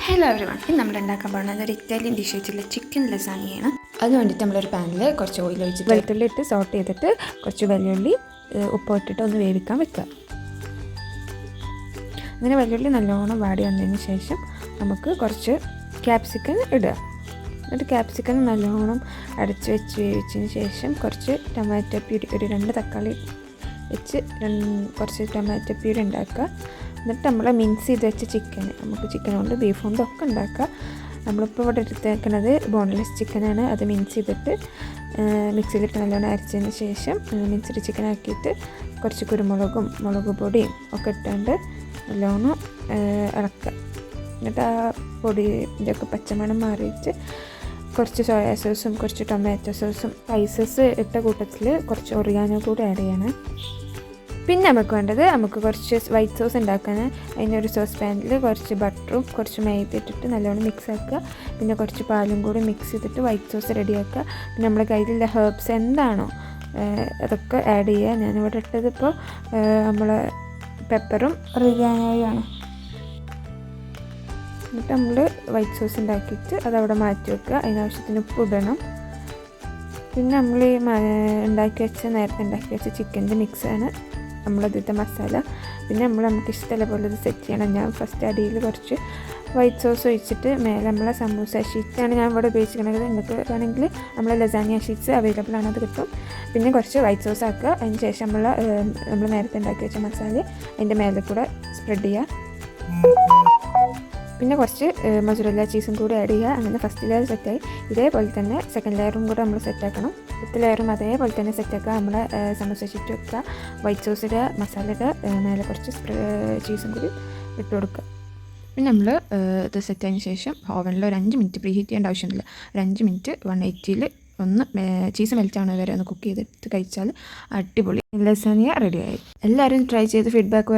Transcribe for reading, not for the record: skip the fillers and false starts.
Hello everyone, ഇന്ന് നമ്മൾ ഉണ്ടാക്കാൻ പോകുന്നത് ഒരു ഇറ്റാലിയൻ ഡിഷ് വെച്ചുള്ള ചിക്കൻ ലസാനിയാണ്. അതിന് വേണ്ടിയിട്ട് നമ്മളൊരു പാനിൽ കുറച്ച് ഓയിൽ ഒഴിച്ചിട്ട് വെളുത്തുള്ളി ഇട്ട് സോട്ട് ചെയ്തിട്ട് കുറച്ച് വെള്ളുള്ളി ഉപ്പ് ഇട്ടിട്ട് ഒന്ന് വേവിക്കാൻ വെക്കുക. അങ്ങനെ വെള്ളുള്ളി നല്ലോണം വാടി വന്നതിന് ശേഷം നമുക്ക് കുറച്ച് ക്യാപ്സിക്കം ഇടുക. എന്നിട്ട് ക്യാപ്സിക്കം നല്ലോണം അടച്ച് വെച്ച് വേവിച്ചതിന് ശേഷം കുറച്ച് ടൊമാറ്റോ പ്യൂരി, ഒരു 2 തക്കാളി വെച്ച് കുറച്ച് ടൊമാറ്റോ പ്യൂരി ഉണ്ടാക്കുക. എന്നിട്ട് നമ്മൾ മിക്സ് ചെയ്ത് വെച്ച ചിക്കൻ, നമുക്ക് ചിക്കൻ കൊണ്ട് ബീഫ് കൊണ്ട് ഒക്കെ ഉണ്ടാക്കുക. നമ്മളിപ്പോൾ ഇവിടെ എടുത്തേക്കുന്നത് ബോൺലെസ് ചിക്കനാണ്. അത് മിക്സ് ചെയ്തിട്ട് മിക്സിയിലിട്ട് നല്ലോണം അരച്ചതിന് ശേഷം മിക്സ്ഡ് ചിക്കൻ ആക്കിയിട്ട് കുറച്ച് കുരുമുളകും മുളക് പൊടിയും ഒക്കെ ഇട്ടുകൊണ്ട് നല്ലോണം ഇളക്കുക. എന്നിട്ട് ആ പൊടിൻ്റെ ഒക്കെ പച്ചമണം മാറിയിട്ട് കുറച്ച് സോയാ സോസും കുറച്ച് ടൊമാറ്റോ സോസും സ്പൈസസ് ഇട്ട കൂട്ടത്തിൽ കുറച്ച് ഒറിഗാനോ കൂടി ആഡ് ചെയ്യണം. പിന്നെ നമുക്ക് കുറച്ച് വൈറ്റ് സോസ് ഉണ്ടാക്കാൻ അതിനൊരു സോസ് പാനിൽ കുറച്ച് ബട്ടറും കുറച്ച് മൈദ ഇട്ടിട്ട് നല്ലോണം മിക്സ് ആക്കുക. പിന്നെ കുറച്ച് പാലും കൂടി മിക്സ് ചെയ്തിട്ട് വൈറ്റ് സോസ് റെഡിയാക്കുക. പിന്നെ നമ്മുടെ കയ്യിലുള്ള ഹെർബ്സ് എന്താണോ അതൊക്കെ ആഡ് ചെയ്യുക. ഞാനിവിടെ ഇട്ടത് ഇപ്പോൾ നമ്മൾ പെപ്പറും ഒറിഗാനോയുമാണ്. എന്നിട്ട് നമ്മൾ വൈറ്റ് സോസ് ഉണ്ടാക്കിയിട്ട് അതവിടെ മാറ്റി വെക്കുക. അതിനാവശ്യത്തിന് ഉപ്പ് ഇടണം. പിന്നെ നമ്മൾ ഈ നേരത്തെ ഉണ്ടാക്കി വെച്ച ചിക്കൻ്റെ മിക്സാണ് നമ്മളതിലത്തെ മസാല. പിന്നെ നമുക്ക് ഇഷ്ടമുള്ള പോലെ ഇത് സെറ്റ് ചെയ്യണം. ഞാൻ ഫസ്റ്റ് അടിയിൽ കുറച്ച് വൈറ്റ് സോസ് ഒഴിച്ചിട്ട് മേലെ നമ്മളെ സമൂസ ഷീറ്റാണ് ഞാൻ ഇവിടെ ഉപയോഗിച്ചിരിക്കുന്നത്. നിങ്ങൾക്ക് വേണമെങ്കിൽ നമ്മളെ ലസാനിയ ഷീറ്റ്സ് അവൈലബിൾ ആണ്, അത് കിട്ടും. പിന്നെ കുറച്ച് വൈറ്റ് സോസ് ആക്കുക. അതിന് ശേഷം നമ്മൾ നേരത്തെ ഉണ്ടാക്കി വെച്ച മസാല അതിൻ്റെ മേലെ കൂടെ സ്പ്രെഡ് ചെയ്യുക. പിന്നെ കുറച്ച് മൊസറല്ല ചീസും കൂടി ആഡ് ചെയ്യുക. അങ്ങനെ ഫസ്റ്റ് ലെയർ സെറ്റായി. ഇതേപോലെ തന്നെ സെക്കൻഡ് ലെയറും കൂടെ നമ്മൾ സെറ്റാക്കണം. ഫിഫ്ത്ത് ലെയറും അതേപോലെ തന്നെ സെറ്റാക്കുക. നമ്മൾ സമൂസ ഷീറ്റ് വെക്കുക, വൈറ്റ് സോസിൻ്റെ മസാലയുടെ മേലെ കുറച്ച് ചീസും കൂടി ഇട്ട് കൊടുക്കുക. പിന്നെ നമ്മൾ ഇത് സെറ്റായതിന് ശേഷം ഓവനിൽ ഒരു 5 മിനിറ്റ് പ്രീ ഹീറ്റ് ചെയ്യേണ്ട ആവശ്യമില്ല. ഒരു 5 മിനിറ്റ് 180 ഒന്ന് ചീസ് മെൽറ്റാണ് വരെ ഒന്ന് കുക്ക് ചെയ്തിട്ട് കഴിച്ചാൽ അടിപൊളി ലസാനിയ റെഡിയായി. എല്ലാവരും ട്രൈ ചെയ്ത് ഫീഡ്ബാക്ക്